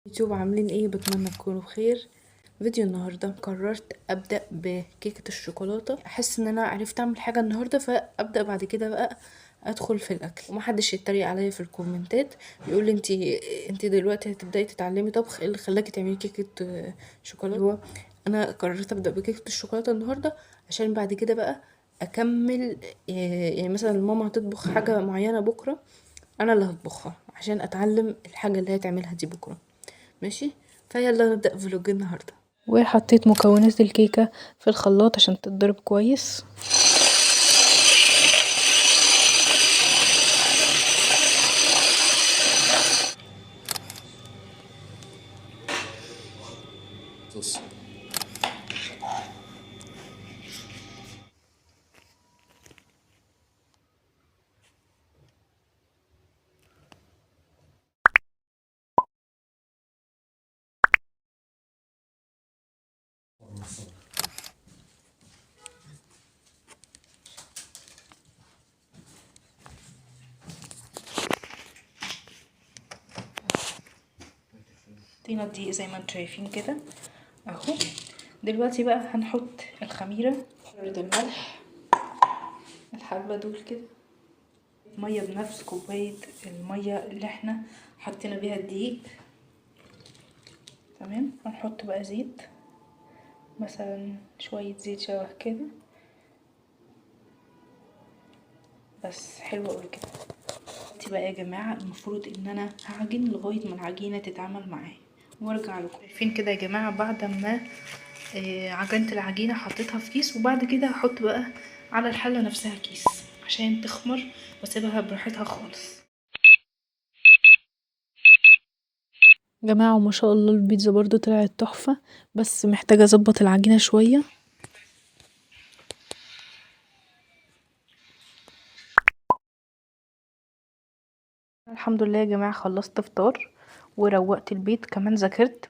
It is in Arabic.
يوتيوب عاملين ايه؟ بتمنى تكونوا بخير. فيديو النهارده قررت ابدا بكيكه الشوكولاته. احس ان انا عرفت اعمل حاجه النهارده، فابدا بعد كده بقى ادخل في الاكل، ومحدش يتريق عليا في الكومنتات يقول لي انتي دلوقتي هتبداي تتعلمي طبخ، ايه اللي خلاكي تعملي كيكه شوكولاته؟ هو انا قررت ابدا بكيكه الشوكولاته النهارده عشان بعد كده بقى اكمل. يعني مثلا ماما هتطبخ حاجه معينه بكره، انا اللي هطبخها عشان اتعلم الحاجه اللي هي تعملها دي بكره. ماشي، فيلا نبدأ فلوج النهاردة. وحطيت مكونات الكيكة في الخلاط عشان تتضرب كويس. صوص حطينا الدقيق زي ما انتم شايفين كده اهو. دلوقتي بقى هنحط الخميرة، الملح، الحبة دول كده، مية بنفس كوباية المية اللي احنا حطينا بيها الدقيق. تمام، هنحط بقى زيت، مثلا شوية زيت شبه كده، بس حلو قوي كده. دلوقتي بقى يا جماعة المفروض ان انا هعجن لغاية ما العجينة تتعمل معايا وارجع لكم. شايفين كده يا جماعة بعد ما عجنت العجينة حطيتها في كيس، وبعد كده هحط بقى على الحلة نفسها كيس عشان تخمر واسيبها براحتها خالص. جماعة وما شاء الله البيتزا برضو طلعت تحفة، بس محتاجة اظبط العجينة شوية. الحمد لله يا جماعة خلصت فطار وروقت البيت، كمان ذاكرت